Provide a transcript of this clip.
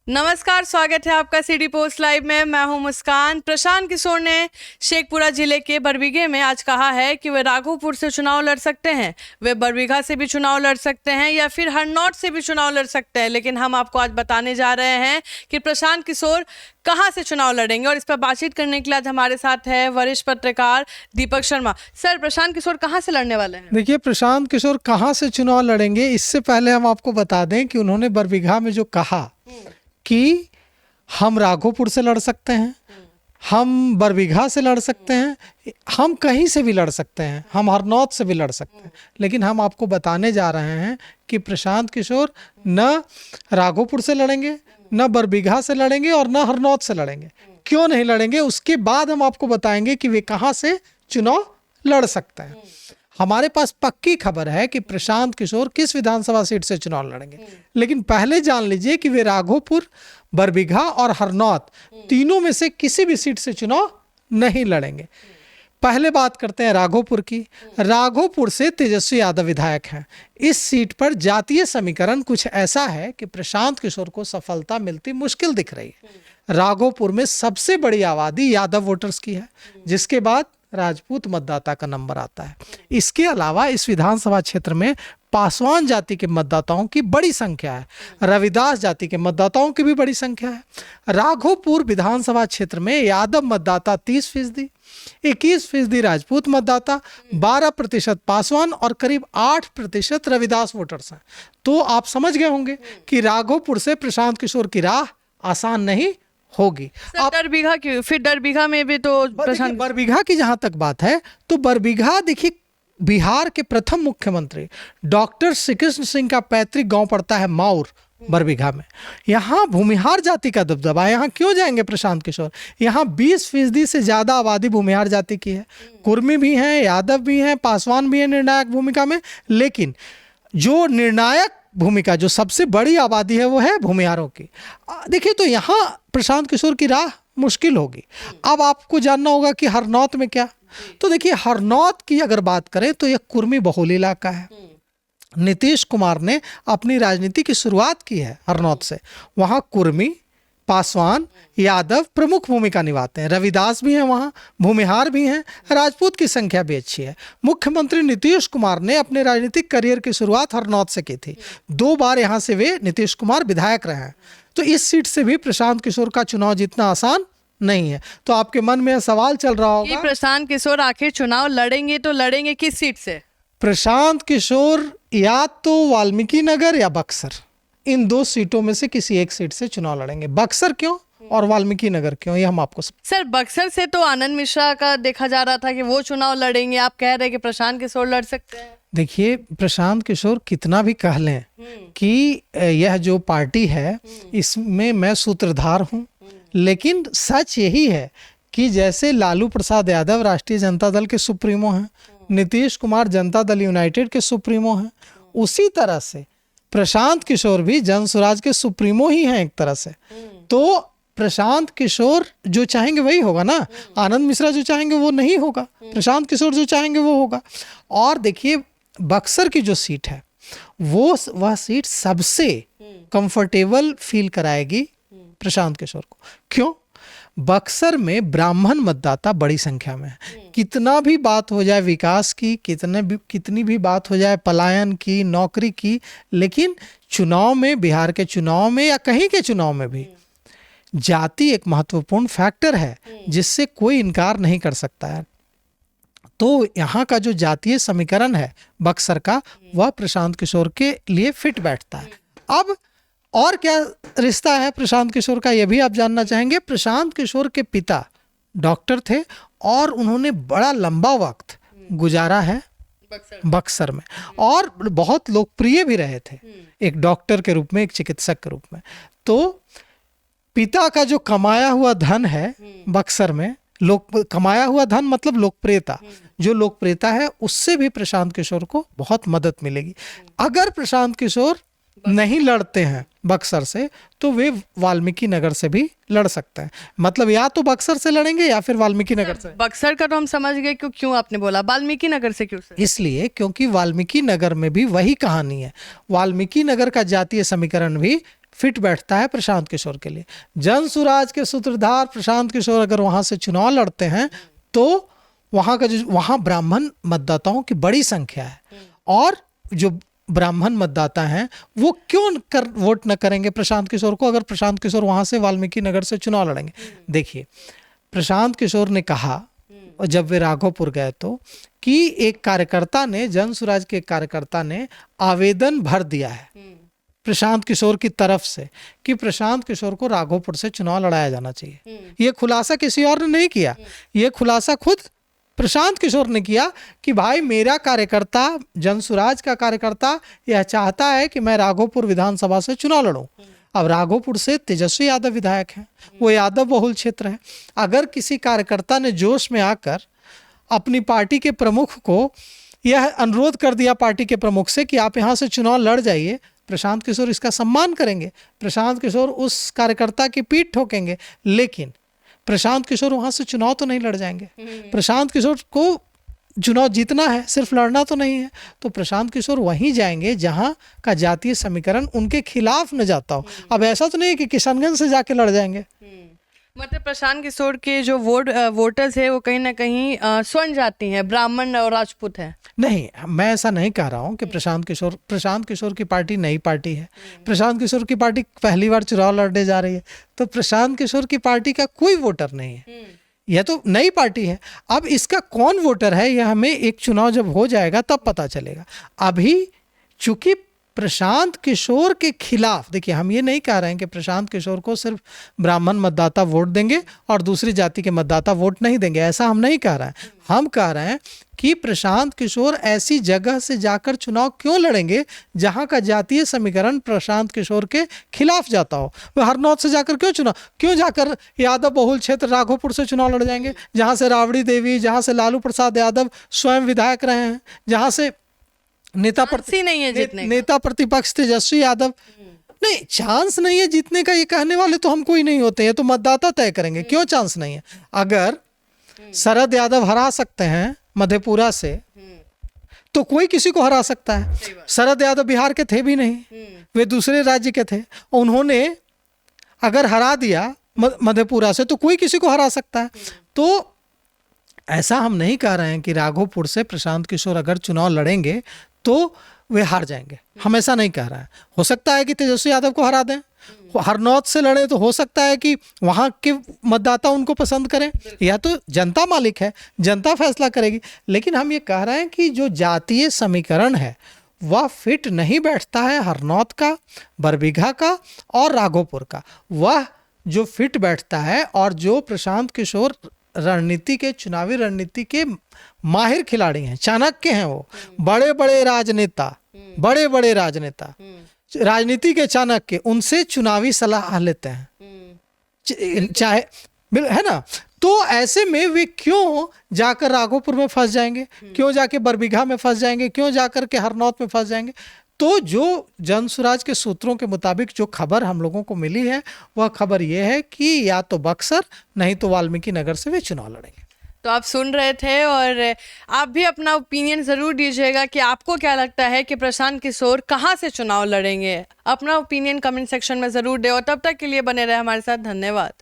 नमस्कार, स्वागत है आपका सिटी पोस्ट लाइव में। मैं हूं मुस्कान। प्रशांत किशोर ने शेखपुरा जिले के बरबीघा में आज कहा है कि वे राघोपुर से चुनाव लड़ सकते हैं, वे बरबीघा से भी चुनाव लड़ सकते हैं या फिर हरनौत से भी चुनाव लड़ सकते हैं। लेकिन हम आपको आज बताने जा रहे हैं कि प्रशांत किशोर कहां से चुनाव लड़ेंगे, और इस पर बातचीत करने के लिए आज हमारे साथ है वरिष्ठ पत्रकार दीपक शर्मा। सर, प्रशांत किशोर कहां से लड़ने वाले हैं? देखिए, प्रशांत किशोर कहां से चुनाव लड़ेंगे, इससे पहले हम आपको बता दें कि उन्होंने बरबीघा में जो कहा कि हम राघोपुर से लड़ सकते हैं, हम बरबीघा से लड़ सकते हैं, हम कहीं से भी लड़ सकते हैं, हम हरनौत से भी लड़ सकते हैं, लेकिन हम आपको बताने जा रहे हैं कि प्रशांत किशोर न राघोपुर से लड़ेंगे, न बरबीघा से लड़ेंगे और न हरनौत से लड़ेंगे। क्यों नहीं लड़ेंगे, उसके बाद हम आपको बताएंगे कि वे कहां से चुनाव लड़ सकते हैं। हमारे पास पक्की खबर है कि प्रशांत किशोर किस विधानसभा सीट से चुनाव लड़ेंगे, लेकिन पहले जान लीजिए कि वे राघोपुर, बरबीघा और हरनौत तीनों में से किसी भी सीट से चुनाव नहीं लड़ेंगे। पहले बात करते हैं राघोपुर की। राघोपुर से तेजस्वी यादव विधायक हैं। इस सीट पर जातीय समीकरण कुछ ऐसा है कि प्रशांत किशोर को सफलता मिलती मुश्किल दिख रही है। राघोपुर में सबसे बड़ी आबादी यादव वोटर्स की है, जिसके बाद राजपूत मतदाता का नंबर आता है। इसके अलावा इस विधानसभा क्षेत्र में पासवान जाति के मतदाताओं की बड़ी संख्या है, रविदास जाति के मतदाताओं की भी बड़ी संख्या है। राघोपुर विधानसभा क्षेत्र में यादव मतदाता 30%, 21% राजपूत मतदाता, 12% पासवान और करीब 8% रविदास वोटर्स हैं। तो आप समझ गए होंगे कि राघोपुर से प्रशांत किशोर की राह आसान नहीं होगी। आप बरबीघा की, फिर बरबीघा में भी तो बरबीघा की जहां तक बात है तो बरबीघा, देखिए, बिहार के प्रथम मुख्यमंत्री डॉक्टर श्री कृष्ण सिंह का पैतृक गांव पड़ता है माउर बरबीघा में। यहाँ भूमिहार जाति का दबदबा है। यहाँ क्यों जाएंगे प्रशांत किशोर? यहाँ 20% से ज्यादा आबादी भूमिहार जाति की है। कुर्मी भी हैं, यादव भी हैं, पासवान भी हैं निर्णायक भूमिका में, लेकिन जो निर्णायक भूमिका, जो सबसे बड़ी आबादी है, वो है भूमिहारों की। देखिए, तो यहाँ प्रशांत किशोर की राह मुश्किल होगी। अब आपको जानना होगा कि हरनौत में क्या। तो देखिए, हरनौत की अगर बात करें तो यह कुर्मी बहुल इलाका है। नीतीश कुमार ने अपनी राजनीति की शुरुआत की है हरनौत से। वहाँ कुर्मी, पासवान, यादव प्रमुख भूमिका निभाते हैं। रविदास भी हैं वहाँ, भूमिहार भी हैं, राजपूत की संख्या भी अच्छी है। मुख्यमंत्री नीतीश कुमार ने अपने राजनीतिक करियर की शुरुआत हरनौत से की थी। 2 बार यहाँ से वे नीतीश कुमार विधायक रहे हैं। तो इस सीट से भी प्रशांत किशोर का चुनाव जीतना आसान नहीं है। तो आपके मन में सवाल चल रहा होगा, प्रशांत किशोर आखिर चुनाव लड़ेंगे तो लड़ेंगे किस सीट से? प्रशांत किशोर या तो वाल्मीकि नगर या बक्सर, इन 2 सीटों में से किसी एक सीट से चुनाव लड़ेंगे। बक्सर क्यों और वाल्मीकि नगर क्यों, ये हम आपको सर, बक्सर से तो आनंद मिश्रा का देखा जा रहा था कि वो चुनाव लड़ेंगे। आप कह रहे हैं कि प्रशांत किशोर लड़ सकते हैं। देखिए, प्रशांत किशोर कितना भी कह लें कि यह जो पार्टी है इसमें मैं सूत्रधार हूं, लेकिन सच यही है कि जैसे लालू प्रसाद यादव राष्ट्रीय जनता दल के सुप्रीमो हैं, नीतीश कुमार जनता दल यूनाइटेड के सुप्रीमो हैं, उसी तरह से प्रशांत किशोर भी जन स्वराज के सुप्रीमो ही हैं एक तरह से। तो प्रशांत किशोर जो चाहेंगे वही होगा ना। आनंद मिश्रा जो चाहेंगे वो नहीं होगा, प्रशांत किशोर जो चाहेंगे वो होगा। और देखिए, बक्सर की जो सीट है वह सीट सबसे कंफर्टेबल फील कराएगी प्रशांत किशोर को। क्यों? बक्सर में ब्राह्मण मतदाता बड़ी संख्या में है। कितना भी बात हो जाए विकास की, कितनी भी बात हो जाए पलायन की, नौकरी की, लेकिन चुनाव में, बिहार के चुनाव में या कहीं के चुनाव में भी जाति एक महत्वपूर्ण फैक्टर है जिससे कोई इनकार नहीं कर सकता है। तो यहाँ का जो जातीय समीकरण है बक्सर का, वह प्रशांत किशोर के लिए फिट बैठता है। अब और क्या रिश्ता है प्रशांत किशोर का, यह भी आप जानना चाहेंगे। प्रशांत किशोर के पिता डॉक्टर थे और उन्होंने बड़ा लंबा वक्त गुजारा है बक्सर में, और बहुत लोकप्रिय भी रहे थे एक डॉक्टर के रूप में, एक चिकित्सक के रूप में। तो पिता का जो कमाया हुआ धन है बक्सर में, कमाया हुआ धन मतलब लोकप्रियता, जो लोकप्रियता है उससे भी प्रशांत किशोर को बहुत मदद मिलेगी। अगर प्रशांत किशोर नहीं लड़ते हैं बक्सर से तो वे वाल्मीकि नगर से भी लड़ सकते हैं। मतलब या तो बक्सर से लड़ेंगे या फिर वाल्मीकि नगर से। बक्सर का तो हम समझ गए, क्यों आपने बोला वाल्मीकि नगर से क्यों सर? इसलिए क्योंकि वाल्मीकि नगर में भी वही कहानी है। वाल्मीकि नगर का जातीय समीकरण भी फिट बैठता है प्रशांत किशोर के लिए। जन सुराज के सूत्रधार प्रशांत किशोर अगर वहां से चुनाव लड़ते हैं तो वहां ब्राह्मण मतदाताओं की बड़ी संख्या है, और जो ब्राह्मण मतदाता हैं वो क्यों वोट न करेंगे प्रशांत किशोर को, अगर प्रशांत किशोर वहां से वाल्मीकि नगर से चुनाव लड़ेंगे। देखिए, प्रशांत किशोर ने कहा जब वे राघोपुर गए तो कि एक कार्यकर्ता ने, जन सुराज के कार्यकर्ता ने आवेदन भर दिया है प्रशांत किशोर की तरफ से कि प्रशांत किशोर को राघोपुर से चुनाव लड़ाया जाना चाहिए। ये खुलासा किसी और ने नहीं किया, ये खुलासा खुद प्रशांत किशोर ने किया कि भाई मेरा कार्यकर्ता, जन सुराज का कार्यकर्ता यह चाहता है कि मैं राघोपुर विधानसभा से चुनाव लड़ूं। अब राघोपुर से तेजस्वी यादव विधायक हैं, वो यादव बहुल क्षेत्र है। अगर किसी कार्यकर्ता ने जोश में आकर अपनी पार्टी के प्रमुख को यह अनुरोध कर दिया पार्टी के प्रमुख से कि आप यहाँ से चुनाव लड़ जाइए, प्रशांत किशोर इसका सम्मान करेंगे, प्रशांत किशोर उस कार्यकर्ता की पीठ ठोकेंगे, लेकिन प्रशांत किशोर वहां से चुनाव तो नहीं लड़ जाएंगे। प्रशांत किशोर को चुनाव जीतना है, सिर्फ लड़ना तो नहीं है। तो प्रशांत किशोर वहीं जाएंगे जहां का जातीय समीकरण उनके खिलाफ न जाता हो। अब ऐसा तो नहीं है कि किशनगंज से जाके लड़ जाएंगे। मतलब प्रशांत किशोर के जो वोटर्स है वो कहीं ना कहीं स्वर्ण जाति हैं, ब्राह्मण और राजपूत हैं। नहीं, मैं ऐसा नहीं कह रहा हूं कि प्रशांत किशोर की पार्टी नई पार्टी है। प्रशांत किशोर की पार्टी पहली बार चुनाव लड़ने जा रही है, तो प्रशांत किशोर की पार्टी का कोई वोटर नहीं है, यह तो नई पार्टी है। अब इसका कौन वोटर है यह हमें एक चुनाव जब हो जाएगा तब पता चलेगा। अभी चूंकि प्रशांत किशोर के खिलाफ, देखिए हम ये नहीं कह रहे हैं कि प्रशांत किशोर को सिर्फ ब्राह्मण मतदाता वोट देंगे और दूसरी जाति के मतदाता वोट नहीं देंगे, ऐसा हम नहीं कह रहे हैं। हम कह रहे हैं कि प्रशांत किशोर ऐसी जगह से जाकर चुनाव क्यों लड़ेंगे जहां का जातीय समीकरण प्रशांत किशोर के खिलाफ जाता हो। वह हरनौत से जाकर क्यों जाकर यादव बहुल क्षेत्र राघोपुर से चुनाव लड़ जाएंगे, जहां से राबड़ी देवी, जहां से लालू प्रसाद यादव स्वयं विधायक रहे हैं, जहां से नेता प्रतिपक्ष तेजस्वी यादव। नहीं, चांस नहीं है जीतने का, ये कहने वाले तो हम कोई नहीं होते हैं, तो मतदाता तय करेंगे क्यों चांस नहीं है। अगर शरद यादव हरा सकते हैं मधेपुरा से तो कोई किसी को हरा सकता है। शरद यादव बिहार के थे भी नहीं, वे दूसरे राज्य के थे, उन्होंने अगर हरा दिया मधेपुरा से तो कोई किसी को हरा सकता है। तो ऐसा हम नहीं कह रहे हैं कि राघोपुर से प्रशांत किशोर अगर चुनाव लड़ेंगे तो वे हार जाएंगे, हम ऐसा नहीं कह रहे हैं। हो सकता है कि तेजस्वी यादव को हरा दें, हरनौत से लड़े तो हो सकता है कि वहां के मतदाता उनको पसंद करें, या तो जनता मालिक है, जनता फैसला करेगी। लेकिन हम ये कह रहे हैं कि जो जातीय समीकरण है वह फिट नहीं बैठता है हरनौत का, बरबीघा का और राघोपुर का। वह जो फिट बैठता है और जो प्रशांत किशोर चुनावी रणनीति के माहिर खिलाड़ी हैं, चाणक्य हैं, वो बड़े बड़े राजनेता राजनीति के चाणक्य, उनसे चुनावी सलाह लेते हैं, चाहे है ना। तो ऐसे में वे क्यों जाकर राघोपुर में फंस जाएंगे, क्यों जाके बरबीघा में फंस जाएंगे, क्यों जाकर के हरनौत में फंस जाएंगे। तो जो जन सुराज के सूत्रों के मुताबिक जो खबर हम लोगों को मिली है वह खबर यह है कि या तो बक्सर नहीं तो वाल्मीकि नगर से वे चुनाव लड़ेंगे। तो आप सुन रहे थे और आप भी अपना ओपिनियन ज़रूर दीजिएगा कि आपको क्या लगता है कि प्रशांत किशोर कहाँ से चुनाव लड़ेंगे। अपना ओपिनियन कमेंट सेक्शन में ज़रूर दें और तब तक के लिए बने रहे हमारे साथ। धन्यवाद।